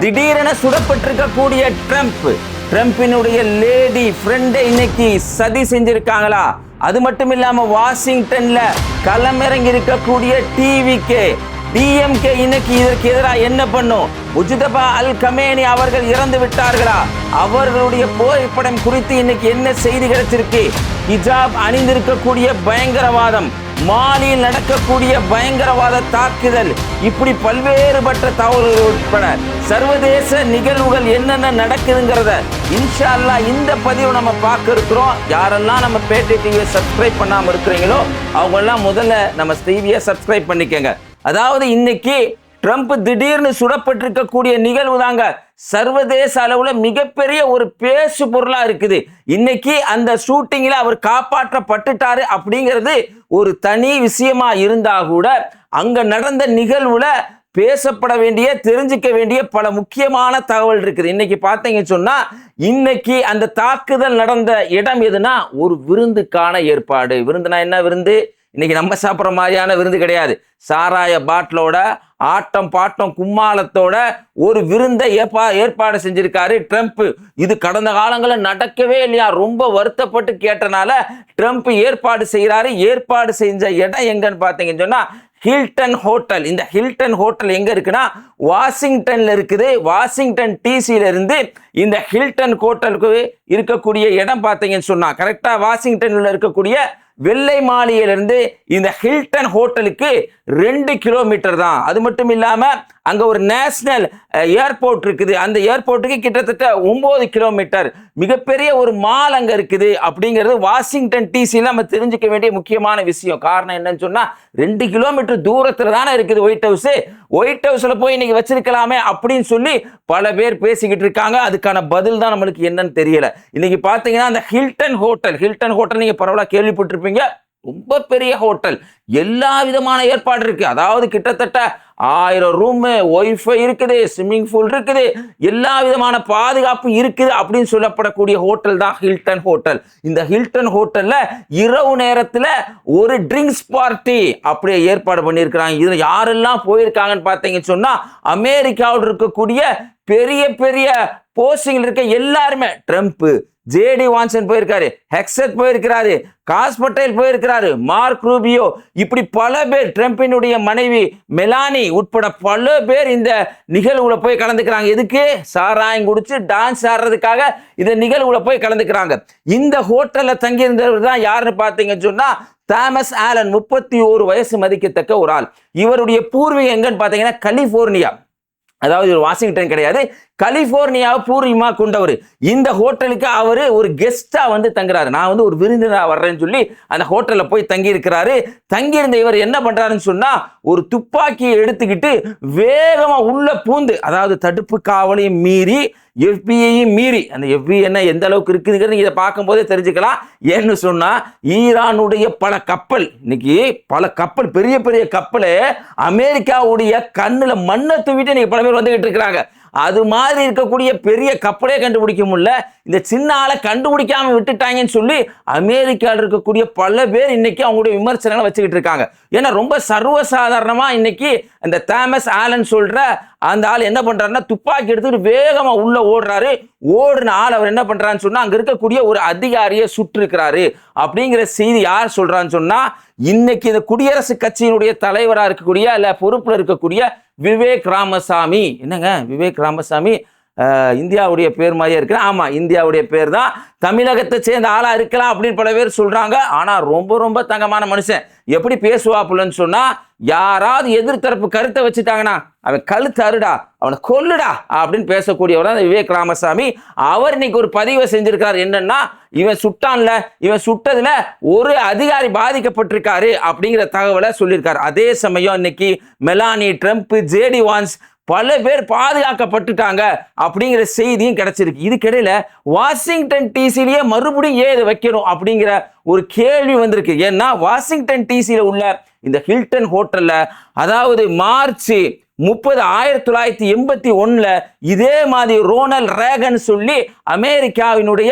திடீரென சுடப்பட்டிருக்கக்கூடிய ட்ரம்பினுடைய லேடி ஃப்ரெண்டை இன்னைக்கு சதி செஞ்சிருக்காங்களா? அது மட்டும் இல்லாம வாஷிங்டன்ல களமிறங்கி இருக்கக்கூடிய டிஎம்கே இன்னைக்கு இதற்கு எதிராக என்ன பண்ணும்? முஜ்தபா அல் கமேனி அவர்கள் இறந்து விட்டார்களா? அவர்களுடைய புகைப்படம் குறித்து இன்னைக்கு என்ன செய்தி கிடைச்சிருக்கு? ஹிஜாப் அணிந்திருக்கக்கூடிய பயங்கரவாதம், மாலியில் நடக்கக்கூடிய பயங்கரவாத தாக்குதல், இப்படி பல்வேறுபட்ட தகவல்கள் உட்பட சர்வதேச நிகழ்வுகள் என்னென்ன நடக்குதுங்கிறத இன்ஷா அல்லாஹ் இந்த பதிவு நம்ம பார்க்க இருக்கிறோம். யாரெல்லாம் நம்ம பேட்டை டிவியை சப்ஸ்கிரைப் பண்ணாம இருக்கிறீங்களோ அவங்க எல்லாம் முதல்ல நம்ம டிவியை சப்ஸ்கிரைப் பண்ணிக்கங்க. அதாவது இன்னைக்கு ட்ரம்ப் திடீர்னு சுடப்பட்டிருக்கக்கூடிய நிகழ்வு தாங்க சர்வதேச அளவுல மிகப்பெரிய ஒரு பேசு பொருளா இருக்குது. இன்னைக்கு அந்த ஷூட்டிங்ல அவர் காப்பாற்றப்பட்டுட்டாரு அப்படிங்கிறது ஒரு தனி விஷயமா இருந்தா கூட அங்க நடந்த நிகழ்வுல பேசப்பட வேண்டிய, தெரிஞ்சுக்க வேண்டிய பல முக்கியமான தகவல் இருக்குது. இன்னைக்கு பார்த்தீங்கன்னு சொன்னா, இன்னைக்கு அந்த தாக்குதல் நடந்த இடம் எதுனா ஒரு விருந்துக்கான ஏற்பாடு. விருந்துனா என்ன விருந்து? இன்னைக்கு நம்ம சாப்பிட்ற மாதிரியான விருந்து கிடையாது. சாராய பாட்டிலோட, ஆட்டம் பாட்டம் கும்மாளத்தோட ஒரு விருந்தை ஏற்பாடு செஞ்சிருக்காரு ட்ரம்ப். இது கடந்த காலங்களில் நடக்கவே இல்லையா? ரொம்ப வருத்தப்பட்டு கேட்டனால ட்ரம்ப் ஏற்பாடு செய்கிறாரு. ஏற்பாடு செஞ்ச இடம் எங்கன்னு பார்த்தீங்கன்னு சொன்னா ஹில்டன் ஹோட்டல். இந்த ஹில்டன் ஹோட்டல் எங்க இருக்குன்னா வாஷிங்டன்ல இருக்குது. வாஷிங்டன் டிசியில இருந்து இந்த ஹில்டன் ஹோட்டலுக்கு இருக்கக்கூடிய இடம் பார்த்தீங்கன்னு சொன்னா கரெக்டா வாஷிங்டன்ல இருக்கக்கூடிய வெள்ளை மாளிகையிலிருந்து இந்த ஹில்டன் ஹோட்டலுக்கு 2 கிலோமீட்டர் தான். அது மட்டும் இல்லாம அங்க ஒரு நேஷனல் ஏர்போர்ட் இருக்குது. அந்த ஏர்போர்ட்டுக்கு கிட்டத்தட்ட 9 கிலோமீட்டர். மிகப்பெரிய ஒரு மால் அங்க இருக்குது. அப்படிங்கிறது வாஷிங்டன் டிசியில் நம்ம தெரிஞ்சுக்க வேண்டிய முக்கியமான விஷயம். காரணம் என்னன்னு சொன்னா 2 கிலோமீட்டர் தூரத்துல தானே இருக்குது ஒயிட் ஹவுஸ். ஒயிட் ஹவுஸ்ல போய் இன்னைக்கு வச்சிருக்கலாமே அப்படின்னு சொல்லி பல பேர் பேசிக்கிட்டு இருக்காங்க. அதுக்கான பதில் தான் நம்மளுக்கு என்னன்னு தெரியல. இன்னைக்கு பாத்தீங்கன்னா அந்த ஹில்டன் ஹோட்டல் நீங்க பரவாயில்ல கேள்விப்பட்டிருப்பீங்க. ரொம்ப பெரிய ஹோட்டல், எல்லா விதமான ஏற்பாடு இருக்கு. அதாவது கிட்டத்தட்ட 1000 ரூம், ஒய்ஃபை இருக்குது, ஸ்விம்மிங் பூல் இருக்குது, எல்லா விதமான பாதுகாப்பு இருக்குது அப்படின்னு சொல்லப்படக்கூடிய ஹோட்டல் தான் ஹில்டன் ஹோட்டல். இந்த ஹில்டன் ஹோட்டல்ல இரவு நேரத்துல ஒரு ட்ரிங்க்ஸ் பார்ட்டி அப்படியே ஏற்பாடு பண்ணியிருக்கிறாங்க. இதுல யாரெல்லாம் போயிருக்காங்கன்னு பார்த்தீங்கன்னு சொன்னா அமெரிக்காவில் இருக்கக்கூடிய பெரிய பெரிய போஸ்டிங் இருக்க எல்லாருமே. ட்ரம்ப், ஜேடி வான்சன் போயிருக்காரு, ஹெக்ஸட் போயிருக்கிறாரு, காஸ் பட்டேல் போயிருக்கிறாரு, மார்க் ரூபியோ, இப்படி பல பேர், ட்ரம்பினுடைய மனைவி மெலானி உட்பட பல பேர் இந்த நிகழ்வுல போய் கலந்துக்கிறாங்க. எதுக்கு? சாராயம் குடிச்சு டான்ஸ் ஆடுறதுக்காக இந்த நிகழ்வுல போய் கலந்துக்கிறாங்க. இந்த ஹோட்டல்ல தங்கி இருந்தவர் தான் யாருன்னு பார்த்தீங்கன்னு சொன்னா தாமஸ் ஆலன். 31 வயசு மதிக்கத்தக்க ஒரு ஆள். இவருடைய பூர்வீகம் எங்கன்னு பார்த்தீங்கன்னா கலிபோர்னியா. அதாவது வாஷிங்டன் கிடையாது, கலிபோர்னியாவை பூர்வீகமா கொண்டவர். இந்த ஹோட்டலுக்கு அவரு ஒரு கெஸ்டா வந்து தங்குறாரு. நான் ஒரு விருந்தினரா வர்றேன்னு சொல்லி அந்த ஹோட்டல்ல போய் தங்கி இருக்கிறாரு. தங்கி இருந்த இவர் என்ன பண்றாருன்னு சொன்னா ஒரு துப்பாக்கியை எடுத்துக்கிட்டு வேகமா உள்ள பூந்து, அதாவது தடுப்பு காவலையும் மீறி, எஃபிஐயும் மீறி, அந்த எஃபிஐ என்ன எந்த அளவுக்கு இருக்குதுங்கிறது இதை பார்க்கும் போதே தெரிஞ்சுக்கலாம். ஏன்னு சொன்னா ஈரானுடைய பல கப்பல், இன்னைக்கு பல கப்பல், பெரிய பெரிய கப்பலை அமெரிக்காவுடைய கண்ணுல மண்ணை தூவிட்டு இன்னைக்கு பல பேர் வந்துகிட்டு இருக்கிறாங்க. அது மாதிரி இருக்கக்கூடிய பெரிய கப்பலே கண்டுபிடிக்க முடியல. இந்த சின்ன ஆளை கண்டுபிடிக்காம விட்டுட்டாங்கன்னு சொல்லி அமெரிக்காவில் இருக்கக்கூடிய பல பேர் இன்னைக்கு அவங்களுடைய விமர்சனங்களை வச்சுக்கிட்டு இருக்காங்க. ஏன்னா ரொம்ப சர்வசாதாரணமா இன்னைக்கு அந்த தாமஸ் ஆலன் சொல்ற அந்த ஆள் என்ன பண்றாருன்னா துப்பாக்கி எடுத்துட்டு வேகமா உள்ள ஓடுறாரு. ஓடுன ஆள் அவர் என்ன பண்றாருன்னு சொன்னா அங்க இருக்கக்கூடிய ஒரு அதிகாரியை சுட்டிருக்கிறாரு அப்படிங்கிற செய்தி யார் சொல்றான்னு சொன்னா இன்னைக்கு இந்த குடியரசுக் கட்சியினுடைய தலைவராக இருக்கக்கூடிய இல்ல பொறுப்புல இருக்கக்கூடிய விவேக் ராமசாமி. என்னங்க விவேக் ராமசாமி இந்தியாவுடைய பேர் மாதிரியே இருக்கு. ஆமா, இந்தியாவுடைய பேர் தான். தமிழகத்தை சேர்ந்த ஆளா இருக்கலாம் அப்படின்னு பல பேர் சொல்றாங்க. ஆனா ரொம்ப ரொம்ப தங்கமான மனுஷன். எப்படி பேசுவாப்புலன்னு சொன்னா யாராவது எதிர்த்தரப்பு கருத்தை வச்சுட்டாங்கன்னா அவன் கழுத்து அறுடா, அவனை கொல்லுடா அப்படின்னு பேசக்கூடியவர் தான் விவேக் ராமசாமி. அவர் இன்னைக்கு ஒரு பதிவை செஞ்சிருக்காரு. என்னன்னா இவன் சுட்டான்ல, இவன் சுட்டதுல ஒரு அதிகாரி பாதிக்கப்பட்டிருக்காரு அப்படிங்கிற தகவலை சொல்லியிருக்காரு. அதே சமயம் இன்னைக்கு மெலானி, ட்ரம்ப், ஜேடி வான்ஸ் பல பேர் பாதுகாக்கப்பட்டுட்டாங்க அப்படிங்கிற செய்தியும் கிடைச்சிருக்கு. இதுக்கிடையில வாஷிங்டன் டிசிலேயே மறுபடியும் ஏன் இதை வைக்கணும் அப்படிங்கிற ஒரு கேள்வி வந்திருக்கு. ஏன்னா வாஷிங்டன் டிசியில உள்ள இந்த ஹில்டன் ஹோட்டல்ல, அதாவது மார்ச் 30, 1981 இதே மாதிரி ரோனல்ட் ரேகன் சொல்லி அமெரிக்காவினுடைய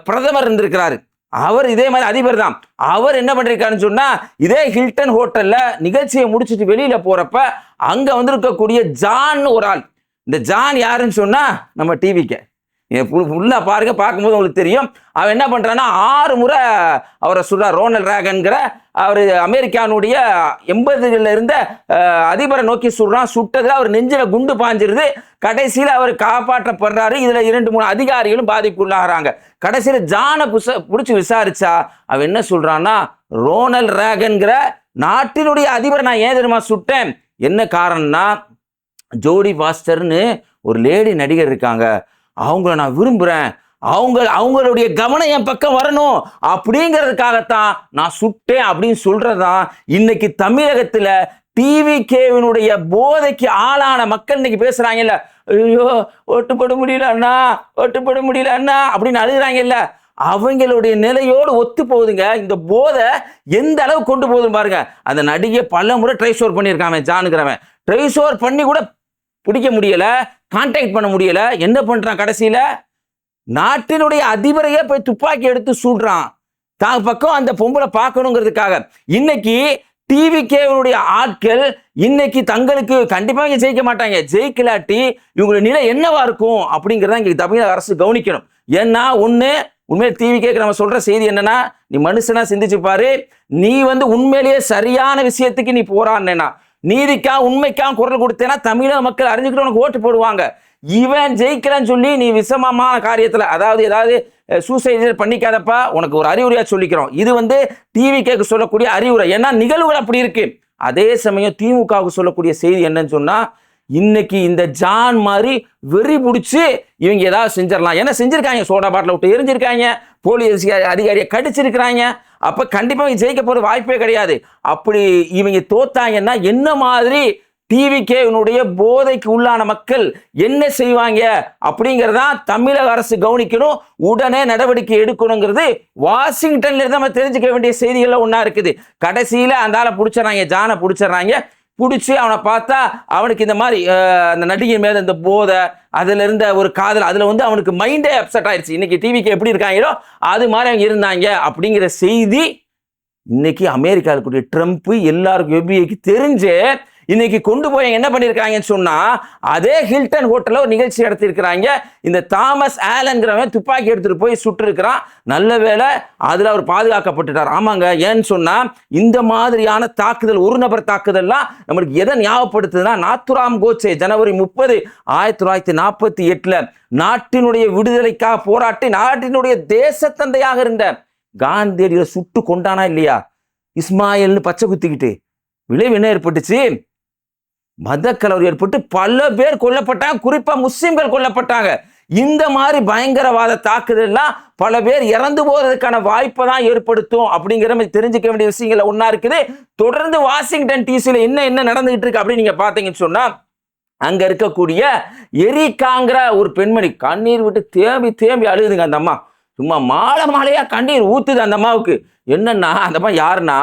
பிரதமர் இருந்திருக்கிறாரு. அவர் இதே மாதிரி அதிபர் தான். அவர் என்ன பண்ணிருக்காருன்னு சொன்னா இதே ஹில்டன் ஹோட்டல்ல நிகழ்ச்சியை முடிச்சுட்டு வெளியில போறப்ப அங்க வந்திருக்கக்கூடிய ஜான் ஒரு ஆள், இந்த ஜான் யாருன்னு சொன்னா நம்ம டிவிக்கு ஃபுல்லா பாருங்க, பார்க்கும்போது உங்களுக்கு தெரியும். அவன் என்ன பண்றான்னா 6 முறை அவரை சொல்றார். ரோனல்ட் ரேகன்கிற அவர் அமெரிக்கானுடைய 80களில் இருந்த அதிபரை நோக்கி சொல்றான். சுட்டதுல அவர் நெஞ்சில குண்டு பாஞ்சிருது. கடைசியில் அவர் காப்பாற்றப்படுறாரு. இதுல 2-3 அதிகாரிகளும் பாதிப்புள்ளாகிறாங்க. கடைசியில் ஜானை பிடிச்சி விசாரிச்சா அவன் என்ன சொல்றான்னா, ரோனல்ட் ரேகன்கிற நாட்டினுடைய அதிபரை நான் ஏன் தெரியுமா சுட்டேன், என்ன காரணம்னா ஜோடி பாஸ்டர்னு ஒரு லேடி நடிகர் இருக்காங்க, அவங்கள நான் விரும்புறேன், அவங்களுடைய கவனம் என் பக்கம் வரணும் அப்படிங்கிறதுக்காகத்தான் நான் சுட்டேன் அப்படின்னு சொல்றதுதான் இன்னைக்கு தமிழகத்துல டிவிகேவினுடைய போதைக்கு ஆளான மக்கள் இன்னைக்கு பேசுறாங்கல்ல. ஐயோ ஒட்டுப்பட முடியல அண்ணா, ஒட்டுப்பட முடியல அண்ணா அப்படின்னு அழுகுறாங்கல்ல. அவங்களுடைய நிலையோடு ஒத்து போகுதுங்க. இந்த போதை எந்த அளவு கொண்டு போகுதுன்னு பாருங்க. அந்த நடிகை பல முறை ட்ரைசோர் பண்ணியிருக்காங்க. ஜானுங்கிறவன் ட்ரைசோர் பண்ணி கூட பிடிக்க முடியல, கான்டாக்ட் பண்ண முடியல. என்ன பண்றான், கடைசியில நாட்டினுடைய அதிபரையே போய் துப்பாக்கி எடுத்து சுடுறான், தான் பக்கம் அந்த பொம்பளை பார்க்கணுங்கிறதுக்காக. இன்னைக்கு டிவிகேவுடைய ஆட்கள் இன்னைக்கு தங்களுக்கு கண்டிப்பா இங்க ஜெயிக்க மாட்டாங்க. ஜெயிக்கலாட்டி இவங்களுடைய நிலை என்னவா இருக்கும் அப்படிங்கிறத இங்க தமிழக அரசு கவனிக்கணும். ஏன்னா உண்மையிலே டிவிகேக்கு நம்ம சொல்ற செய்தி என்னன்னா, நீ மனுஷனா சிந்திச்சு பாரு, நீ உண்மையிலேயே சரியான விஷயத்துக்கு நீ போராடினா, நீதிக்கா உண்மைக்கா குரல் கொடுத்தேன்னா தமிழக மக்கள் அறிஞ்சுக்கிட்டு உனக்கு ஓட்டு போடுவாங்க. இவன் ஜெயிக்கலன்னு சொல்லி நீ விஷமமான காரியத்துல, அதாவது ஏதாவது சூசைட் பண்ணிக்காதப்பா, உனக்கு ஒரு அறிவுரையா சொல்லிக்கிறோம். இது டிவிகேக்கு சொல்லக்கூடிய அறிவுரை. ஏன்னா நிகழ்வுகள் அப்படி இருக்கு. அதே சமயம் திமுகவுக்கு சொல்லக்கூடிய செய்தி என்னன்னு சொன்னா, இன்னைக்கு இந்த ஜான் மாதிரி வெறி பிடிச்சி இவங்க ஏதாவது செஞ்சிடலாம். என்ன செஞ்சிருக்காங்க, சோடா பாட்டில் விட்டு எரிஞ்சிருக்காங்க, போலீஸ் அதிகாரியை கடிச்சிருக்கிறாங்க. அப்ப கண்டிப்பா ஜெயிக்க போற வாய்ப்பே கிடையாது. அப்படி இவங்க தோத்தாங்கன்னா என்ன மாதிரி டிவிகேவினுடைய போதைக்கு உள்ளான மக்கள் என்ன செய்வாங்க அப்படிங்கிறதா தமிழக அரசு கவனிக்கணும், உடனே நடவடிக்கை எடுக்கணுங்கிறது வாஷிங்டன்ல இருந்து நம்ம தெரிஞ்சுக்க வேண்டிய செய்திகள்ல ஒன்னா இருக்குது. கடைசியில அந்த ஆளை பிடிச்சிடறாங்க, ஜானை பிடிச்சிடறாங்க. பிடிச்சி அவனை பார்த்தா அவனுக்கு இந்த மாதிரி அந்த நடிகை மேல இந்த போதை, அதுல இருந்த ஒரு காதல், அதுல அவனுக்கு மைண்டே அப்செட் ஆயிடுச்சு. இன்னைக்கு டிவிக்கு எப்படி இருக்காங்களோ அது மாதிரி அவங்க இருந்தாங்க அப்படிங்கிற செய்தி இன்னைக்கு அமெரிக்காவுக்குரிய ட்ரம்ப் எல்லாருக்கும் எபிஐக்கு தெரிஞ்சு இன்னைக்கு கொண்டு போய் என்ன பண்ணியிருக்காங்கன்னு சொன்னா, அதே ஹில்டன் ஹோட்டல்ல ஒரு நிகழ்ச்சி நடத்திருக்கிறாங்க. இந்த தாமஸ் ஆலன்கிறவன் துப்பாக்கி எடுத்துட்டு போய் சுட்டு இருக்கிறான். நல்ல வேளை அதுல அவர் பாதுகாக்கப்பட்டுட்டார். ஆமாங்க, ஏன்னு சொன்னா இந்த மாதிரியான தாக்குதல், ஒரு நபர் தாக்குதல்லாம் நம்மளுக்கு எதை ஞாபகப்படுத்துதுன்னா, நாத்துராம் கோட்சே ஜனவரி 30, 1948 நாட்டினுடைய விடுதலைக்காக போராட்டி நாட்டினுடைய தேசத்தந்தையாக இருந்த காந்தியடிகளை சுட்டு கொண்டானா இல்லையா, இஸ்மாயில்னு பச்சை குத்திக்கிட்டு. விளைவு என்ன ஏற்பட்டுச்சு, மதக்கலவரம் ஏற்பட்டு பல பேர் கொல்லப்பட்டாங்க, குறிப்பா முஸ்லிம்கள் கொல்லப்பட்டாங்க. இந்த மாதிரி பயங்கரவாத தாக்குதல்லாம் பல பேர் இறந்து போறதுக்கான வாய்ப்பை தான் ஏற்படுத்தும் அப்படிங்கிற மாதிரி தெரிஞ்சுக்க வேண்டிய விஷயங்கள் ஒன்னா இருக்குது. தொடர்ந்து வாஷிங்டன் டிசில என்ன நடந்துகிட்டு இருக்கு அப்படின்னு நீங்க பாத்தீங்கன்னு சொன்னா, அங்க இருக்கக்கூடிய எரிக்காங்கிற ஒரு பெண்மணி கண்ணீர் விட்டு தேம்பி தேம்பி அழுகுதுங்க. அந்த அம்மா சும்மா மாலையா கண்ணீர் ஊத்துது. அந்த அம்மாவுக்கு என்னன்னா, அந்த அம்மா யாருன்னா,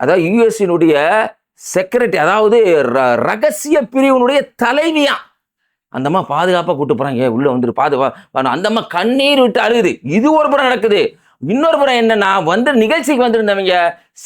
அதாவது யுஎஸ்னுடைய செக்ரட்டரி, அதாவது ரகசிய பிரிவினுடைய தலைவியா. அந்த அம்மா பாதுகாப்பா கூட்டு போறாங்க, உள்ள வந்துட்டு பாதுகாப்பா. அந்த அம்மா கண்ணீர் விட்டு அழுகுது. இது ஒரு புறம் நடக்குது. இன்னொரு புறம் என்னன்னா, நிகழ்ச்சிக்கு வந்திருந்தவங்க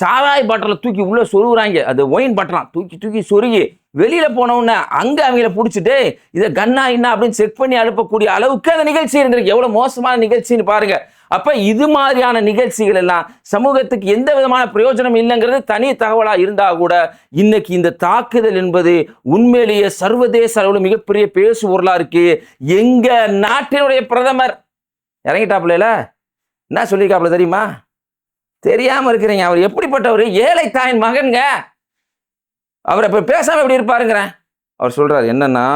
சாராய் பாட்டில தூக்கி உள்ள சொருகுறாங்க. அது ஒயின் பாட்டலாம் தூக்கி சொருகி வெளியில போனவுடனே அங்க அவங்கள பிடிச்சிட்டு இதை கண்ணா என்ன அப்படின்னு செக் பண்ணி அனுப்பக்கூடிய அளவுக்கு அந்த நிகழ்ச்சி இருந்திருக்கு. எவ்வளவு மோசமான நிகழ்ச்சின்னு பாருங்க. அப்ப இது மாதிரியான நிகழ்ச்சிகள் எல்லாம் சமூகத்துக்கு எந்த விதமான பிரயோஜனம் இல்லைங்கிறது தனி தகவலா இருந்தா கூட, இன்னைக்கு இந்த தாக்குதல் என்பது உண்மையிலேயே சர்வதேச அளவில் மிகப்பெரிய பேசு பொருளா இருக்கு. எங்க நாட்டினுடைய பிரதமர் இறங்கிட்டாப்புல, என்ன சொல்லியிருக்காப்புல தெரியுமா? தெரியாம இருக்கிறீங்க. அவர் எப்படிப்பட்டவர், ஏழை தாயின் மகன்ங்க. அவர் இப்ப பேசாம எப்படி இருப்பாருங்கிறேன். அவர் சொல்றாரு என்னன்னா,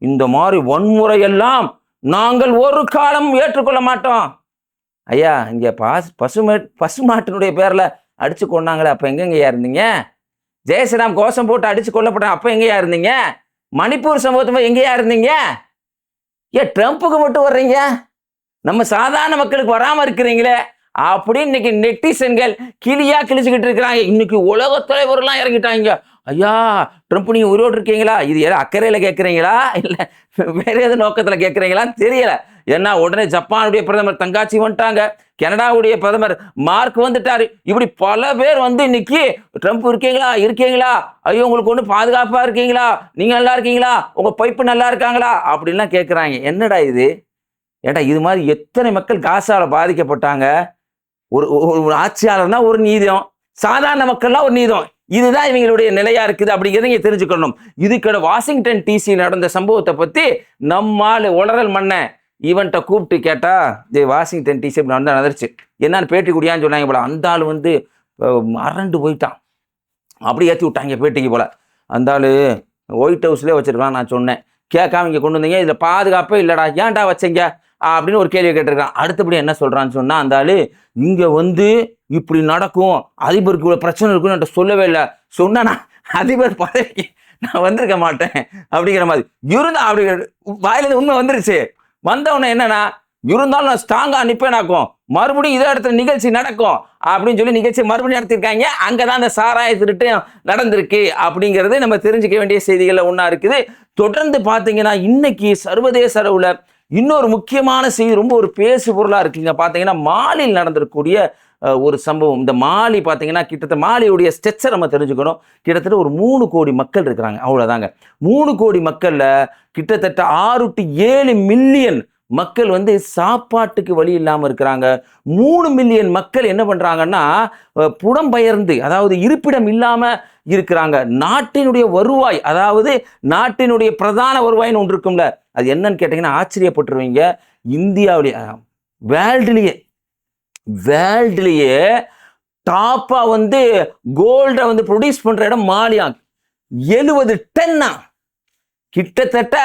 இந்த மாதிரி வன்முறை எல்லாம் நாங்கள் ஒரு காலம் ஏற்றுக்கொள்ள மாட்டோம். ஐயா, இங்க பசுமாட்டினுடைய பேர்ல அடிச்சு கொண்டாங்களே, அப்ப எங்கெங்கயா இருந்தீங்க? ஜெயஸ்ரீராம் கோஷம் போட்டு அடிச்சு கொல்லப்பட்டாங்க, அப்ப எங்கேயா இருந்தீங்க? மணிப்பூர் சம்பவத்துக்கு எங்கேயா இருந்தீங்க? ஏன் ட்ரம்ப்புக்கு மட்டும் வர்றீங்க, நம்ம சாதாரண மக்களுக்கு வராம இருக்கிறீங்களே அப்படின்னு இன்னைக்கு நெட்டிசன்கள் கிளியா கிழிச்சுக்கிட்டு இருக்கிறாங்க. இன்னைக்கு உலக தலைவர்லாம் இறங்கிட்டாங்க. ஐயா ட்ரம்ப் நீங்க உயிரோடு இருக்கீங்களா, இது ஏதோ அக்கறையில கேட்குறீங்களா இல்லை வேற ஏதோ நோக்கத்தில் கேட்குறீங்களான்னு தெரியல. ஏன்னா உடனே ஜப்பானுடைய பிரதமர் தங்காச்சி வந்துட்டாங்க, கனடாவுடைய பிரதமர் மார்க் வந்துட்டாரு. இப்படி பல பேர் வந்து இன்னைக்கு ட்ரம்ப் இருக்கீங்களா இருக்கீங்களா, ஐயோ உங்களுக்கு ஒன்று பாதுகாப்பா இருக்கீங்களா, நீங்க நல்லா இருக்கீங்களா, உங்க பைப்பு நல்லா இருக்காங்களா அப்படின்லாம் கேட்குறாங்க. என்னடா இது, ஏடா இது மாதிரி எத்தனை மக்கள் காசாவில் பாதிக்கப்பட்டாங்க. ஒரு ஒரு ஆட்சியாளர்னா ஒரு நீதம், சாதாரண மக்கள்லாம் ஒரு நீதம். இதுதான் இவங்களுடைய நிலையா இருக்குது அப்படிங்கிறத நீங்க தெரிஞ்சுக்கணும். இதுக்கட வாஷிங்டன் டிசி நடந்த சம்பவத்தை பத்தி நம்மால் உளறல் மண்ண இவன்கிட்ட கூப்பிட்டு கேட்டா, வாஷிங்டன் டிசி நடந்தா நடந்துருச்சு என்னன்னு பேட்டி குடியான்னு சொன்னாங்க போல. அந்த ஆள் வந்து அரண்டு போயிட்டான், அப்படி ஏற்றி விட்டாங்க பேட்டிக்கு போல. அந்த ஆள் ஒயிட் ஹவுஸ்லேயே வச்சிருக்கலாம். நான் சொன்னேன் கேட்காம இங்கே கொண்டு வந்தீங்க, இதில் பாதுகாப்பே இல்லைடா, ஏன்டா வச்சீங்க அப்படின்னு ஒரு கேள்வி கேட்டிருக்கான். அடுத்தபடி என்ன சொல்றான்னு சொன்னா, அந்த ஆளு இங்க வந்து இப்படி நடக்கும், அதிபருக்கு இவ்வளவு பிரச்சனை இருக்குன்னு என்கிட்ட சொல்லவே இல்லை, சொன்னா அதிபர் பதவிக்கு நான் வந்திருக்க மாட்டேன் அப்படிங்கிற மாதிரி இருந்தா. அப்படி வாயிலிருந்து உண்மை வந்துருச்சு. வந்தவன என்னன்னா, இருந்தாலும் நான் ஸ்ட்ராங்கா நிப்பேனாக்கும், மறுபடியும் இதே இடத்துல நிகழ்ச்சி நடக்கும் அப்படின்னு சொல்லி நிகழ்ச்சி மறுபடியும் நடத்திருக்காங்க. அங்கதான் அந்த சாராய திருட்டு நடந்திருக்கு அப்படிங்கிறது நம்ம தெரிஞ்சுக்க வேண்டிய செய்திகள்ல ஒண்ணா இருக்குது. தொடர்ந்து பாத்தீங்கன்னா இன்னைக்கு சர்வதேச அளவுல இன்னொரு முக்கியமான செய்தி, ரொம்ப ஒரு பேசு பொருளா இருக்குங்க. பாத்தீங்கன்னா மாலியில் நடந்திருக்கக்கூடிய ஒரு சம்பவம். இந்த மாலி பார்த்தீங்கன்னா கிட்டத்தட்ட மாலியுடைய ஸ்ட்ரக்சர் நம்ம தெரிஞ்சுக்கணும். கிட்டத்தட்ட ஒரு 3 கோடி மக்கள் இருக்கிறாங்க, அவ்வளோதாங்க. 3 கோடி மக்களில் கிட்டத்தட்ட 6 to 7 மில்லியன் மக்கள் வந்து சாப்பாட்டுக்கு வழி இல்லாமல் இருக்கிறாங்க. 3 மில்லியன் மக்கள் என்ன பண்ணுறாங்கன்னா புலம்பெயர்ந்து, அதாவது இருப்பிடம் இல்லாமல் இருக்கிறாங்க. நாட்டினுடைய வருவாய், அதாவது நாட்டினுடைய பிரதான வருவாய்னு ஒன்று இருக்கும்ல, அது என்னன்னு கேட்டிங்கன்னா ஆச்சரியப்பட்டுருவீங்க. இந்தியாவுடைய வேர்ல்டுலேயே டாப்பா வந்து கோல்டை வந்து ப்ரொடியூஸ் பண்ற இடம் மாலியா. 70 டன்னா கிட்டத்தட்ட.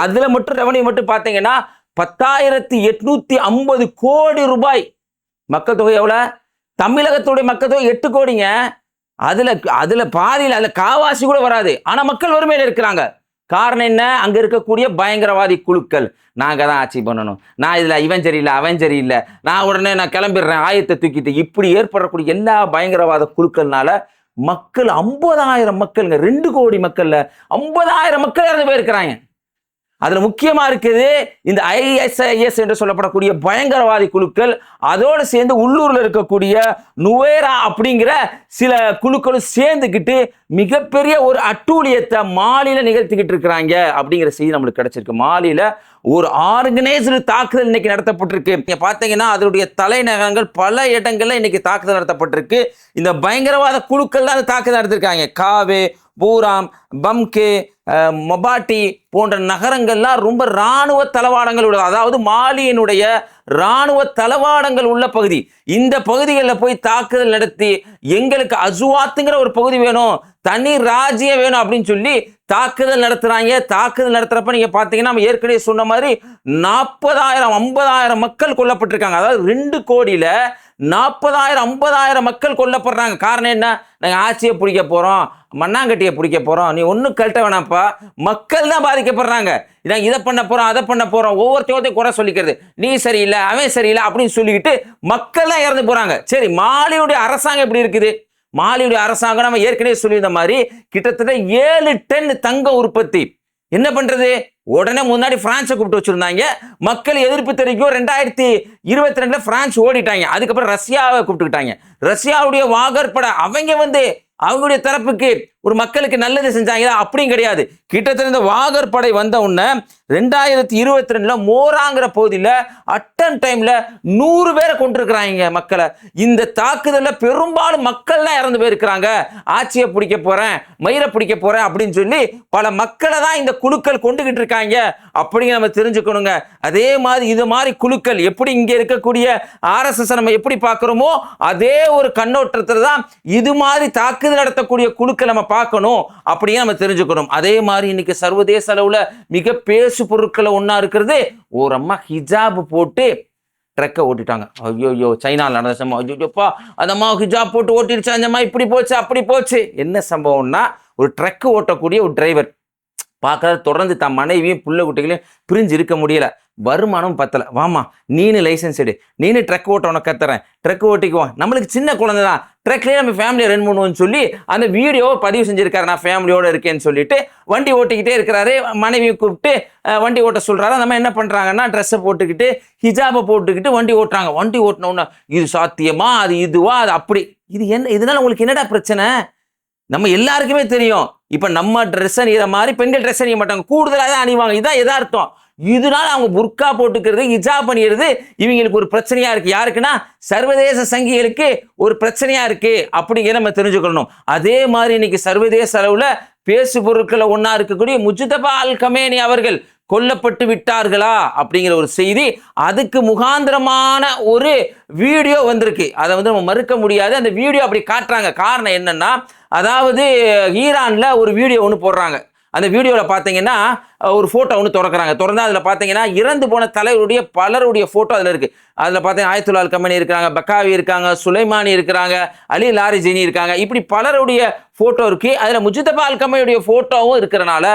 அதுல மட்டும் ரெவன்யூ மட்டும் பார்த்தீங்கன்னா 10,850 கோடி ரூபாய். மக்கள் தொகை எவ்வளவு? தமிழகத்துடைய மக்கள் தொகை 8 கோடிங்க. அதுல பாதியில் அதுல காவாசி கூட வராது. ஆனா மக்கள் வறுமையில இருக்கிறாங்க. காரணம் என்ன? அங்க இருக்கக்கூடிய பயங்கரவாதி குழுக்கள். நாங்க தான் ஆட்சி பண்ணணும், நான் இதுல இவன் சரியில்லை அவன் சரியில்லை, நான் உடனே நான் கிளம்பிடுறேன் ஆயத்தை தூக்கிட்டு, இப்படி ஏற்படக்கூடிய எல்லா பயங்கரவாத குழுக்கள்னால மக்கள் 50,000 மக்கள்ங்க. 2 கோடி மக்கள்ல 50,000 மக்கள் இறந்து போயிருக்கிறாங்க. அதுல முக்கியமா இருக்குது இந்த ISIS என்று சொல்லப்படக்கூடிய பயங்கரவாதி குழுக்கள். அதோடு சேர்ந்து உள்ளூர்ல இருக்கக்கூடிய நுவேரா அப்படிங்கிற சில குழுக்களும் சேர்ந்துக்கிட்டு மிகப்பெரிய ஒரு அட்டூழியத்தை மாலியில நிகழ்த்திக்கிட்டு இருக்கிறாங்க அப்படிங்கிற செய்தி நம்மளுக்கு கிடைச்சிருக்கு. மாலியில ஒரு ஆர்கனைஸ்டு தாக்குதல் இன்னைக்கு நடத்தப்பட்டிருக்கு. நீங்க பாத்தீங்கன்னா அதனுடைய தலைநகரங்கள் பல இடங்கள்ல இன்னைக்கு தாக்குதல் நடத்தப்பட்டிருக்கு. இந்த பயங்கரவாத குழுக்கள் தான் தாக்குதல் நடத்திருக்காங்க. காவே, பூராம், பம்கே, மொபாட்டி போன்ற நகரங்கள்லாம் ரொம்ப இராணுவ தளவாடங்கள் உள்ளது. அதாவது மாலியினுடைய இராணுவ தளவாடங்கள் உள்ள பகுதி. இந்த பகுதிகளில் போய் தாக்குதல் நடத்தி எங்களுக்கு அசுவாத்துங்கிற ஒரு பகுதி வேணும், தனி ராஜ்யம் வேணும் அப்படின்னு சொல்லி தாக்குதல் நடத்துறாங்க. தாக்குதல் நடத்துறப்ப நீங்க பாத்தீங்கன்னா நம்ம ஏற்கனவே சொன்ன மாதிரி 40,000 50,000 மக்கள் கொல்லப்பட்டிருக்காங்க. அதாவது 2 கோடியில 40,000 50,000 மக்கள் கொல்லப்படுறாங்க. காரணம் என்ன? நாங்கள் ஆட்சியை பிடிக்க போறோம், மண்ணாங்கட்டியை பிடிக்க போறோம், நீ ஒன்றும் கழட்ட வேணாம்ப்பா. மக்கள் தான் பாதிக்கப்படுறாங்க. நாங்கள் இதை பண்ண போறோம் அதை பண்ண போறோம், ஒவ்வொருத்தையும் குறை சொல்லிக்கிறது, நீ சரியில்லை அவன் சரியில்லை அப்படின்னு சொல்லிக்கிட்டு மக்கள் தான் இறந்து போறாங்க. சரி, மாலியுடைய அரசாங்கம் எப்படி இருக்குது? மாலியுடைய அரசாங்கம் நம்ம ஏற்கனவே சொல்லியிருந்த மாதிரி கிட்டத்தட்ட 7 டன் தங்க உற்பத்தி. என்ன பண்றது? உடனே முன்னாடி பிரான்ஸை கூப்பிட்டு வச்சிருந்தாங்க. மக்கள் எதிர்ப்பு தெரிவிக்கும் 2022 பிரான்ஸ் ஓடிட்டாங்க. அதுக்கப்புறம் ரஷ்யாவை கூப்பிட்டுக்கிட்டாங்க. ரஷ்யாவுடைய வாகர் படை அவங்க வந்து அவங்களுடைய தரப்புக்கு ஒரு மக்களுக்கு நல்லது செஞ்சாங்க அப்படியும் கிடையாது. கிட்டத்தட்ட இந்த வாகர் படை வந்த உடனே 2022 மோராங்கிற பகுதியில் அட்டன் டைம்ல 100 பேரை கொண்டிருக்கிறாங்க மக்களை. இந்த தாக்குதல்ல பெரும்பாலும் மக்கள் தான் இறந்து போயிருக்கிறாங்க. ஆட்சியை பிடிக்க போறேன், மயிரை பிடிக்க போறேன் அப்படின்னு சொல்லி பல மக்களை தான் இந்த குழுக்கள் கொண்டுகிட்டு இருக்காங்க அப்படிங்க நம்ம தெரிஞ்சுக்கணுங்க. அதே மாதிரி இது மாதிரி குழுக்கள் எப்படி இங்க இருக்கக்கூடிய RSS நம்ம எப்படி பார்க்கிறோமோ அதே ஒரு கண்ணோட்டத்தில் தான் இது மாதிரி தாக்குதல் நடத்தக்கூடிய குழுக்கள் நம்ம பார்க்கணும் அப்படியே நம்ம தெரிஞ்சுக்கணும். அதே மாதிரி இன்னைக்கு சர்வதேச அளவுல மிக பேசு பொருட்களை ஒன்னா இருக்கிறது, ஒரு அம்மா ஹிஜாப் போட்டு ட்ரக்கை ஓட்டிட்டாங்க. ஐயோ, சைனாவில் நடந்த சம்பவம். ஐயோப்பா, அந்த அம்மா ஹிஜாப் போட்டு ஓட்டிடுச்சு, அந்த அம்மா இப்படி போச்சு அப்படி போச்சு. என்ன சம்பவம்னா, ஒரு ட்ரக் ஓட்டக்கூடிய ஒரு டிரைவர் பார்க்கறது தொடர்ந்து தன் மனைவியும் புள்ள குட்டிகளையும் பிரிஞ்சு இருக்க முடியல, வருமானம் பத்தலை. வாமா நீனு லைசன்ஸ் எடு, நீனு ட்ரக் ஓட்ட உனக்கு கத்துறேன், ட்ரக் ஓட்டிக்குவோம், நம்மளுக்கு சின்ன குழந்தை தான், ட்ரக்லேயே நம்ம ஃபேமிலியை ரன் பண்ணுவோம்னு சொல்லி அந்த வீடியோவை பதிவு செஞ்சிருக்காரு. நான் ஃபேமிலியோடு இருக்கேன்னு சொல்லிட்டு வண்டி ஓட்டிக்கிட்டே இருக்கிறாரு. மனைவியை கூப்பிட்டு வண்டி ஓட்ட சொல்கிறாரு. நம்ம என்ன பண்ணுறாங்கன்னா ட்ரெஸ்ஸை போட்டுக்கிட்டு ஹிஜாபை போட்டுக்கிட்டு வண்டி ஓட்டுறாங்க. வண்டி ஓட்டினோன்னா இது சாத்தியமா, அது இதுவா, அது அப்படி, இது என்ன, இதனால உங்களுக்கு என்னடா பிரச்சனை? நம்ம எல்லாருக்குமே தெரியும், இப்போ நம்ம ட்ரெஸ்ஸை அணிகிற மாதிரி பெண்கள் ட்ரெஸ் அணிய மாட்டாங்க, கூடுதலாக தான் அணிவாங்க. இதுதான் எதார்த்தம். இதனால அவங்க புர்கா போட்டுக்கிறது, ஹிஜாப் பண்ணிடுறது இவங்களுக்கு ஒரு பிரச்சனையா இருக்கு. யாருக்குன்னா சர்வதேச சங்கிகளுக்கு ஒரு பிரச்சனையா இருக்கு அப்படிங்கிற நம்ம தெரிஞ்சுக்கணும். அதே மாதிரி இன்னைக்கு சர்வதேச அளவுல பேசு பொருட்களை ஒன்னா இருக்கக்கூடிய முஜ்தபா அல் கமேனி அவர்கள் கொல்லப்பட்டு விட்டார்களா அப்படிங்கிற ஒரு செய்தி, அதுக்கு முகாந்திரமான ஒரு வீடியோ வந்திருக்கு. அதை நம்ம மறுக்க முடியாது. அந்த வீடியோ அப்படி காட்டுறாங்க. காரணம் என்னன்னா, அதாவது ஈரான்ல ஒரு வீடியோ ஒன்று போடுறாங்க. அந்த வீடியோவில் பார்த்தீங்கன்னா ஒரு ஃபோட்டோ ஒன்று திறந்து அதில் பார்த்தீங்கன்னா இறந்து போன தலைவருடைய பலருடைய ஃபோட்டோ அதில் இருக்குது. அதில் பார்த்தீங்கன்னா ஆயத்துல்லா அல் கமேனி இருக்காங்க, பக்காவி இருக்காங்க, சுலைமானி இருக்காங்க, அலி லாரிஜினி இருக்காங்க. இப்படி பலருடைய ஃபோட்டோ இருக்குது. அதில் முஜ்தபா அல் கமேனியுடைய ஃபோட்டோவும் இருக்கிறனால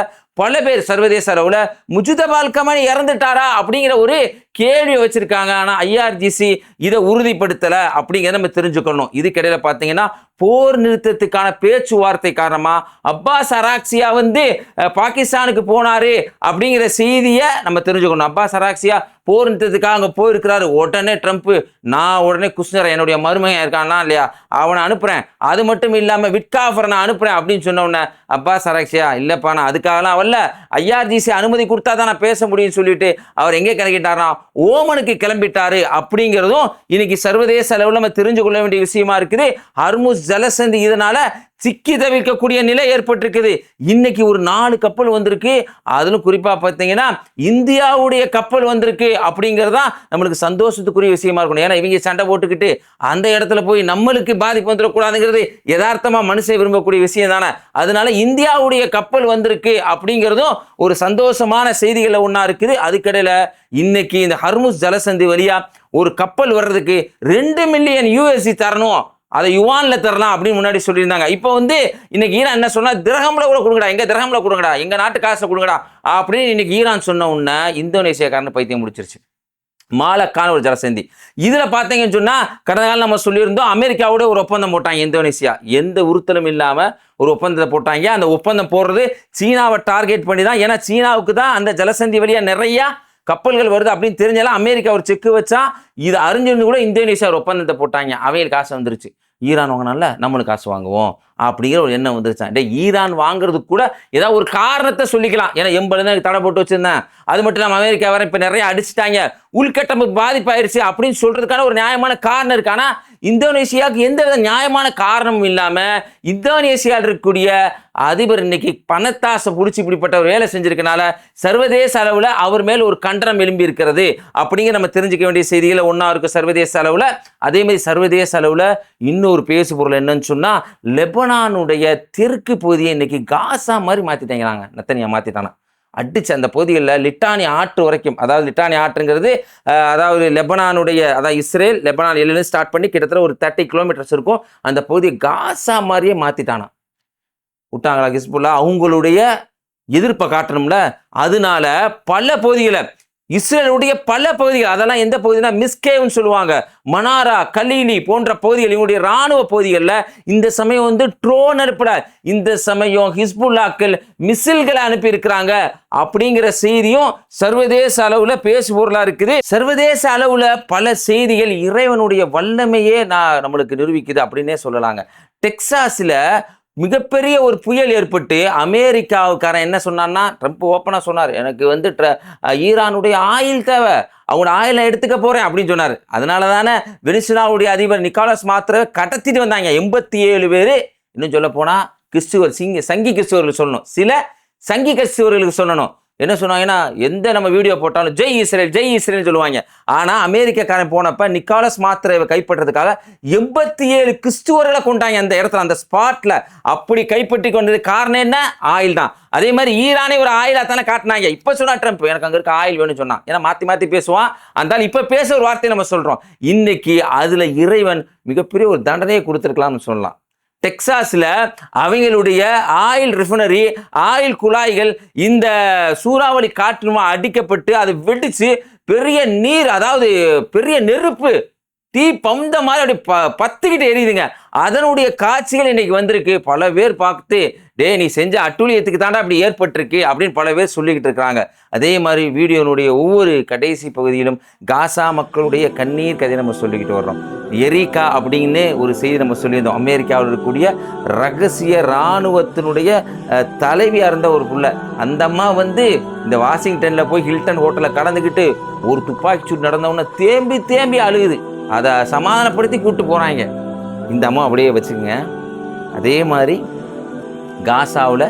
பல பேர் சர்வதேச அளவில் முஜ்தபா அல் கமேனி இறந்துட்டாரா அப்படிங்கிற ஒரு கேள்வி வச்சிருக்காங்க. ஆனால் ஐஆர்ஜிசி இதை உறுதிப்படுத்தலை அப்படிங்கிறத நம்ம தெரிஞ்சுக்கணும். இதுக்கிடையில் பார்த்தீங்கன்னா போர் நிறுத்தத்துக்கான பேச்சுவார்த்தை காரணமா அப்பாஸ் அராக்சியா பாகிஸ்தானுக்கு போனாரு அப்படிங்கிற செய்தியை நம்ம தெரிஞ்சுக்கணும். அப்பாஸ் அராக்சியா போர் நிறுத்தத்துக்காக அங்கே போயிருக்கிறாரு. உடனே ட்ரம்ப் நான் உடனே குஷ்னரை என்னுடைய மருமகன் இருக்கானா இல்லையா அவனை அனுப்புறேன், அது மட்டும் இல்லாமல் விட்காஃபரை நான் அனுப்புறேன் அப்படின்னு சொன்ன உடனே அப்பாஸ் அராக்சியா இல்லைப்பா நான் அதுக்காகலாம் வரல, ஐஆர்ஜிசி அனுமதி கொடுத்தா தான் நான் பேச முடியும்னு சொல்லிட்டு அவர் எங்கே கிளம்பிட்டாரா, ஓமனுக்கு கிளம்பிட்டாரு அப்படிங்கிறதும் இன்னைக்கு சர்வதேச அளவில் நம்ம தெரிஞ்சு கொள்ள வேண்டிய விஷயமா இருக்குது. ஹர்முஸ் ஜலசந்தி இதனால சிக்கி தவிர்க்கக்கூடிய நிலை ஏற்பட்டிருக்குது. இன்னைக்கு ஒரு 4 கப்பல் வந்திருக்கு. அதிலும் குறிப்பா பார்த்தீங்கன்னா இந்தியாவுடைய கப்பல் வந்திருக்கு அப்படிங்கிறதா நம்மளுக்கு சந்தோஷத்துக்குரிய விஷயமா இருக்கணும். ஏன்னா இவங்க சண்டை போட்டுக்கிட்டு அந்த இடத்துல போய் நம்மளுக்கு பாதிப்பு வந்துடக்கூடாதுங்கிறது யதார்த்தமா மனுஷன் விரும்பக்கூடிய விஷயம் தானே. அதனால இந்தியாவுடைய கப்பல் வந்திருக்கு அப்படிங்கிறதும் ஒரு சந்தோஷமான செய்திகள் ஒன்றா இருக்குது. அதுக்கடையில் இன்னைக்கு இந்த ஹர்முஸ் ஜலசந்தி வழியா ஒரு கப்பல் வர்றதுக்கு 2 மில்லியன் USD தரணும், அதை யுவான்ல தரலாம் அப்படின்னு முன்னாடி சொல்லியிருந்தாங்க. இப்போ இன்னைக்கு ஈரான் என்ன சொன்னா, திரகம்ல கூட கொடுங்கடா, எங்க திரகம்ல கொடுங்கடா, எங்க நாட்டு காசை கொடுங்கடா அப்படின்னு இன்னைக்கு ஈரான் சொன்ன உடனே இந்தோனேசியாக்காரன் பைத்தியம் முடிச்சிருச்சு. மாலக்கான ஒரு ஜலசந்தி. இதுல பாத்தீங்கன்னு சொன்னா கடந்த காலம் நம்ம சொல்லியிருந்தோம், அமெரிக்காவோட ஒரு ஒப்பந்தம் போட்டாங்க இந்தோனேசியா. எந்த உறுத்தலும் இல்லாம ஒரு ஒப்பந்தத்தை போட்டாங்க. அந்த ஒப்பந்தம் போடுறது சீனாவை டார்கெட் பண்ணி தான். ஏன்னா சீனாவுக்கு தான் அந்த ஜலசந்தி வழியா நிறைய கப்பல்கள் வருது அப்படின்னு தெரிஞ்சாலும் அமெரிக்கா ஒரு செக்கு வச்சா இது அறிஞ்சிருந்து கூட இந்தோனேசியா ஒரு ஒப்பந்தத்தை போட்டாங்க. அவையில் காசு வந்துருச்சு. ஈரான் வாங்கினால நம்மளுக்கு காசு வாங்குவோம் அப்படிங்கிற ஒரு எண்ணம் வந்துருச்சான். ஈரான் வாங்குறதுக்கு கூட ஏதாவது ஒரு காரணத்தை சொல்லிக்கலாம். ஏன்னா 80 தடை போட்டு வச்சிருந்தேன், அது மட்டும் இல்லாமல் அமெரிக்கா வர இப்போ நிறைய அடிச்சுட்டாங்க, உள்கட்டமைப்பு பாதிப்பாயிருச்சு அப்படின்னு சொல்றதுக்கான ஒரு நியாயமான காரணம் இருக்கு. ஆனால் இந்தோனேசியாவுக்கு எந்த வித நியாயமான காரணமும் இல்லாமல் இந்தோனேசியாவில் இருக்கக்கூடிய அதிபர் இன்னைக்கு பணத்தாசை பிடிச்சி இப்படிப்பட்ட ஒரு வேலை செஞ்சிருக்கனால சர்வதேச அளவில் அவர் மேல் ஒரு கண்டனம் எழும்பி இருக்கிறது அப்படிங்கிற நம்ம தெரிஞ்சுக்க வேண்டிய செய்திகளை ஒன்றா இருக்கும் சர்வதேச அளவில். அதே மாதிரி சர்வதேச அளவில் இன்னொரு பேசு பொருள் என்னன்னு சொன்னால், லெபனானுடைய தெற்கு பகுதியை இன்னைக்கு காசா மாதிரி மாற்றிட்டாங்கிறாங்க. நெத்தனியா மாற்றிட்டானா அடிச்சு அந்த பகுதிகளில் லிட்டானி ஆற்று வரைக்கும், அதாவது லிட்டானி ஆற்றுங்கிறது அதாவது லெபனானுடைய, அதாவது இஸ்ரேல் லெபனான் எல்லையில ஸ்டார்ட் பண்ணி கிட்டத்தட்ட ஒரு 30 கிலோமீட்டர்ஸ் இருக்கும். அந்த பகுதியை காசா மாதிரியே மாற்றிட்டானா விட்டாங்களா ஹிஸ்புல்லா, அவங்களுடைய எதிர்ப்பை காட்டணும்ல. அதனால பல பகுதிகளை இஸ்ரேலுடைய பல பகுதிகள், அதெல்லாம் எந்த பகுதினா மிஸ்கேவ்னு சொல்லுவாங்க, மனாரா, கலீலி போன்ற பகுதிகள், இவங்களுடைய ராணுவ பகுதிகளில் இந்த சமயம் ட்ரோன் அனுப்பல, இந்த சமயம் ஹிஸ்புல்லாக்கள் மிசில்களை அனுப்பி இருக்கிறாங்க அப்படிங்கிற செய்தியும் சர்வதேச அளவுல பேசு பொருளா இருக்குது. சர்வதேச அளவுல பல செய்திகள் இறைவனுடைய வல்லமையே நம்மளுக்கு நிரூபிக்குது அப்படின்னே சொல்லலாங்க. டெக்சாஸ்ல மிகப்பெரிய ஒரு புயல் ஏற்பட்டு அமெரிக்காவுக்காரன் என்ன சொன்னான்னா, ட்ரம்ப் ஓப்பனாக சொன்னார், எனக்கு ஈரானுடைய ஆயில் தேவை, அவங்களோட ஆயிலை எடுத்துக்க போறேன் அப்படின்னு சொன்னார். அதனால தானே வெனிசுலாவுடைய அதிபர் நிக்கோலஸ் மாத்ரோவை கடத்திட்டு வந்தாங்க. 87 பேர். இன்னும் சொல்ல போனா கிறிஸ்துவர் சங்கி கிறிஸ்துவர்களுக்கு சொல்லணும், சில சங்கி கிறிஸ்துவர்களுக்கு சொல்லணும். என்ன சொன்னாங்கன்னா, எந்த நம்ம வீடியோ போட்டாலும் ஜெய் இஸ்ரேல் ஜெய் இஸ்ரேல் சொல்லுவாங்க. ஆனா அமெரிக்காக்காரன் போனப்ப நிக்கோலஸ் மாத்ரோவை கைப்பற்றதுக்காக 87 கிறிஸ்துவர்களை கொண்டாங்க அந்த இடத்துல, அந்த ஸ்பாட்ல. அப்படி கைப்பற்றி கொண்டது காரணம் என்ன? ஆயில் தான். அதே மாதிரி ஈரானே ஒரு ஆயிலா தானே காட்டினாங்க. இப்ப சொன்னா ட்ரம்ப் எனக்கு அங்க இருக்க ஆயில் வேணும்னு சொன்னான். ஏன்னா மாத்தி மாத்தி பேசுவான். அந்த இப்ப பேச ஒரு வார்த்தையை நம்ம சொல்றோம். இன்னைக்கு அதுல இறைவன் மிகப்பெரிய ஒரு தண்டனையை கொடுத்திருக்கலாம்னு சொல்லலாம். டெக்சாஸ்ல அவங்களுடைய ஆயில் ரிஃபைனரி ஆயில் குழாய்கள் இந்த சூறாவளி காற்றுமா அடிக்கப்பட்டு அது வெடிச்சு பெரிய நீர், அதாவது பெரிய நெருப்பு தீ பந்த மாதிரி அப்படி பத்துக்கிட்டு எரியுதுங்க. அதனுடைய காட்சிகள் இன்னைக்கு வந்திருக்கு. பல பேர் பார்த்து நீ செஞ்ச அட்டூழியத்துக்கு தாண்டா அப்படி ஏற்பட்டிருக்கு அப்படின்னு பல பேர் சொல்லிக்கிட்டு இருக்கிறாங்க. அதே மாதிரி வீடியோனுடைய ஒவ்வொரு கடைசி பகுதியிலும் காசா மக்களுடைய கண்ணீர் கதை நம்ம சொல்லிக்கிட்டு வர்றோம். எரிகா அப்படின்னு ஒரு செய்தி நம்ம சொல்லியிருந்தோம். அமெரிக்காவில் இருக்கக்கூடிய ரகசிய இராணுவத்தினுடைய தலைவியாக இருந்த ஒரு புள்ள. அந்த அம்மா இந்த வாஷிங்டனில் போய் ஹில்டன் ஹோட்டலில் கடந்துக்கிட்டு ஒரு துப்பாக்கி சூடு நடந்தவொன்னே தேம்பி தேம்பி அழுகுது. அதை சமாதானப்படுத்தி கூப்பிட்டு போகிறாங்க. இந்த அம்மா அப்படியே வச்சுக்கோங்க. அதே மாதிரி காசாவில்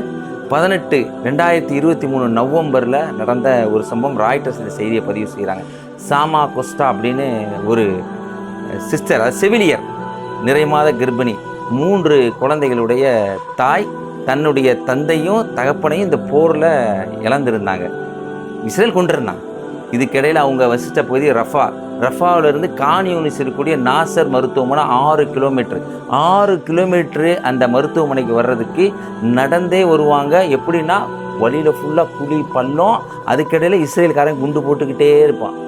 18/2023 நவம்பரில் நடந்த ஒரு சம்பவம். ராய்ட்டர்ஸ் இந்த செய்தியை பதிவு செய்கிறாங்க. சாமா கொஸ்டா அப்படின்னு ஒரு சிஸ்டர், அது செவிலியர், நிறைமாத கர்ப்பிணி, 3 குழந்தைகளுடைய தாய், தன்னுடைய தந்தையும் தகப்பனையும் இந்த போரில் இழந்திருந்தாங்க. இஸ்ரேல் கொண்டிருந்தாங்க. இதுக்கிடையில் அவங்க வசித்த பகுதி ரஃபாவிலிருந்து கான்யூனிஸ் இருக்கக்கூடிய நாசர் மருத்துவமனை 6 கிலோமீட்டரு அந்த மருத்துவமனைக்கு வர்றதுக்கு நடந்தே வருவாங்க. எப்படின்னா வழியில் ஃபுல்லாக குழி பள்ளம், அதுக்கிடையில் இஸ்ரேல்காரன் குண்டு போட்டுக்கிட்டே இருப்பான்.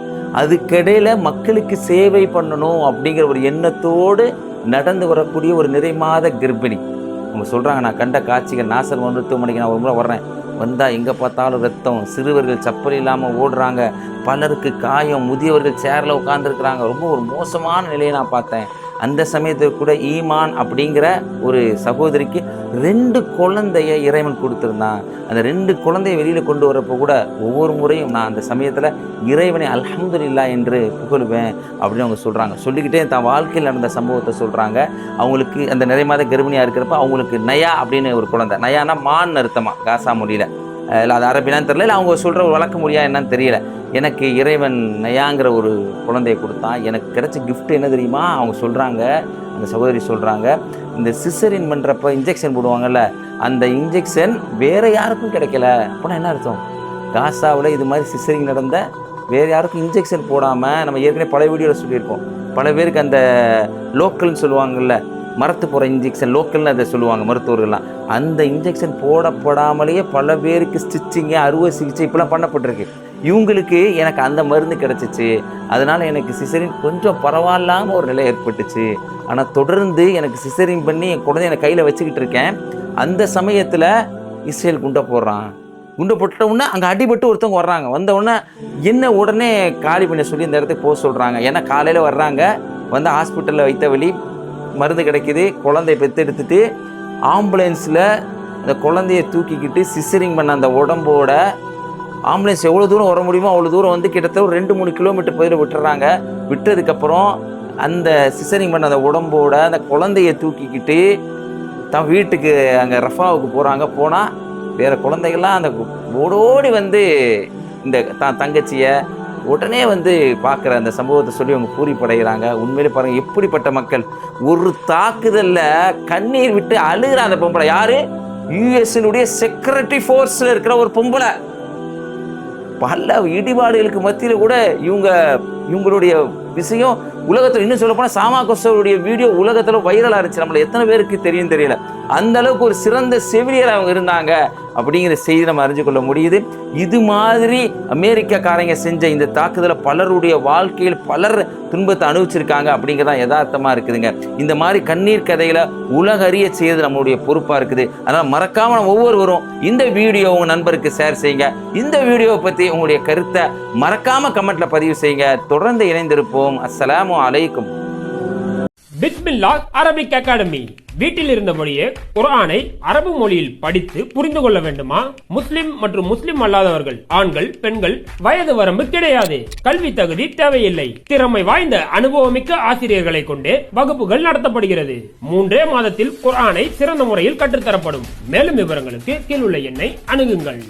அதுக்கிடையில் மக்களுக்கு சேவை பண்ணணும் அப்படிங்கிற ஒரு எண்ணத்தோடு நடந்து வரக்கூடிய ஒரு நிறைமாத கர்ப்பிணி. அவங்க சொல்கிறாங்க, நான் கண்ட காட்சிகள், நாசர் மருத்துவமனைக்கு நான் ஒரு முறை வர்றேன், வந்தால் எங்கே பார்த்தாலும் ரத்தம், சிறுவர்கள் சப்பல் இல்லாமல் ஓடுறாங்க, பலருக்கு காயம், முதியவர்கள் சேரில் உட்காந்துருக்குறாங்க. ரொம்ப ஒரு மோசமான நிலையை நான் பார்த்தேன். அந்த சமயத்தில் கூட ஈமான் அப்படிங்கிற ஒரு சகோதரிக்கு 2 குழந்தைய இறைவன் கொடுத்துருந்தான். அந்த 2 குழந்தைய வெளியில் கொண்டு வரப்போ கூட ஒவ்வொரு முறையும் நான் அந்த சமயத்தில் இறைவனை அல்ஹம்துலில்லாஹ் என்று புகழுவேன் அப்படின்னு அவங்க சொல்கிறாங்க. சொல்லிக்கிட்டே தான் வாழ்க்கையில் நடந்த சம்பவத்தை சொல்கிறாங்க. அவங்களுக்கு அந்த நிறைமாத கர்ப்பிணியாக இருக்கிறப்ப அவங்களுக்கு நயா அப்படின்னு ஒரு குழந்தை, நயானா மான் அர்த்தமா காசா மொழியில், இல்லை அது அரபிலான்னு தெரியல, இல்லை அவங்க சொல்கிற ஒரு வழக்க மொழியா என்னன்னு தெரியல. எனக்கு இறைவன் நயாங்கிற ஒரு குழந்தையை கொடுத்தான். எனக்கு கிடைச்ச கிஃப்ட் என்ன தெரியுமா? அவங்க சொல்கிறாங்க, அந்த சகோதரி சொல்கிறாங்க, இந்த சிசரின் பண்ணுறப்ப இன்ஜெக்ஷன் போடுவாங்கல்ல, அந்த இன்ஜெக்ஷன் வேறு யாருக்கும் கிடைக்கல. அப்படின்னா என்ன அர்த்தம்? காசாவில் இது மாதிரி சிசரிங் நடந்த வேறு யாருக்கும் இன்ஜெக்ஷன் போடாமல், நம்ம ஏற்கனவே பல வீடியோவில் சொல்லியிருக்கோம், பல பேருக்கு அந்த லோக்கல்னு சொல்லுவாங்கள்ல, மரத்து போகிற இன்ஜெக்ஷன், லோக்கல்னு அதை சொல்லுவாங்க மருத்துவர்கள்லாம், அந்த இன்ஜெக்ஷன் போடப்படாமலேயே பல பேருக்கு ஸ்டிச்சிங்கு, அறுவை சிகிச்சை இப்படிலாம் பண்ணப்பட்டிருக்கு. இவங்களுக்கு எனக்கு அந்த மருந்து கிடச்சிச்சு, அதனால் எனக்கு சிசரின் கொஞ்சம் பரவாயில்லாமல் ஒரு நிலை ஏற்பட்டுச்சு. ஆனால் தொடர்ந்து எனக்கு சிசரின் பண்ணி என் குழந்தைய எனக்கு கையில் வச்சுக்கிட்டு இருக்கேன். அந்த சமயத்தில் இஸ்ரேல் குண்டை போடுறான். குண்டை போட்ட உடனே அங்கே அடிபட்டு ஒருத்தவங்க வர்றாங்க. வந்தவுடனே என்ன உடனே காலி பண்ண சொல்லி இந்த இடத்துக்கு போக சொல்கிறாங்க. ஏன்னா காலையில் வர்றாங்க, வந்து ஹாஸ்பிட்டலில் வைத்த வழி மருந்து கிடைக்கிது. குழந்தைய பெற்றெடுத்துட்டு ஆம்புலன்ஸில் அந்த குழந்தைய தூக்கிக்கிட்டு சிசரிங் பண்ண அந்த உடம்போட ஆம்புலன்ஸ் எவ்வளோ தூரம் வர முடியுமோ அவ்வளோ தூரம் வந்து கிட்டத்தட்ட ஒரு 2-3 கிலோமீட்டர் பகுதியில் விட்டுறாங்க. விட்டதுக்கப்புறம் அந்த சிசரிங் பண்ண அந்த உடம்போட அந்த குழந்தைய தூக்கிக்கிட்டு தான் வீட்டுக்கு அங்கே ரஃபாவுக்கு போகிறாங்க. போனால் வேறு குழந்தைகள்லாம் அந்த ஓடோடி வந்து இந்த தங்கச்சியை உடனே வந்து பார்க்குற அந்த சம்பவத்தை சொல்லி அவங்க பூரிப்படைகிறாங்க. உண்மையிலே பாருங்கள், எப்படிப்பட்ட மக்கள். ஒரு தாக்குதலில் கண்ணீர் விட்டு அழுகிற அந்த பொம்பளை யார்? யூஎஸ்னுடைய செக்யூரிட்டி ஃபோர்ஸில் இருக்கிற ஒரு பொம்பளை. பல இடிபாடுகளுக்கு மத்தியில் கூட இவங்களுடைய விஷயம் உலகத்தில், இன்னும் சொல்ல போனால் சாமா கொஸ்டாவுடைய வீடியோ உலகத்தில் வைரலாக இருந்துச்சு. நம்மளை எத்தனை பேருக்கு தெரியும் தெரியல. அந்த அளவுக்கு ஒரு சிறந்த செவிலியர் அவங்க இருந்தாங்க அப்படிங்கிற செய்தி நம்ம அறிஞ்சு கொள்ள முடியுது. இது மாதிரி அமெரிக்காக்காரங்க செஞ்ச இந்த தாக்குதலை பலருடைய வாழ்க்கையில் பலர் துன்பத்தை அனுபவிச்சிருக்காங்க அப்படிங்கிறதான் யதார்த்தமாக இருக்குதுங்க. இந்த மாதிரி கண்ணீர் கதைகளை உலக அறிய செய்யறது நம்மளுடைய பொறுப்பாக இருக்குது. அதனால் மறக்காமல் நம்ம ஒவ்வொருவரும் இந்த வீடியோ உங்கள் நண்பருக்கு ஷேர் செய்யுங்க. இந்த வீடியோவை பற்றி உங்களுடைய கருத்தை மறக்காமல் கமெண்ட்டில் பதிவு செய்யுங்க. தொடர்ந்து இணைந்திருப்போம். அஸ்ஸலாமு அலைக்கும். பிஸ்மில்லாஹ் அரபிக் அகாடமி. வீட்டில் இருந்தபடியே குர்ஆனை அரபு மொழியில் படித்து புரிந்து கொள்ள வேண்டுமா? முஸ்லிம் மற்றும் முஸ்லிம் அல்லாதவர்கள், ஆண்கள், பெண்கள், வயது வரம்பு கிடையாது. கல்வி தகுதி தேவையில்லை. திறமை வாய்ந்த அனுபவமிக்க ஆசிரியர்களை கொண்டே வகுப்புகள் நடத்தப்படுகிறது. 3 மாதத்தில் குர்ஆனை சிறந்த முறையில் கற்றுத்தரப்படும். மேலும் விவரங்களுக்கு கீழுள்ள எண்ணை அணுகுங்கள்.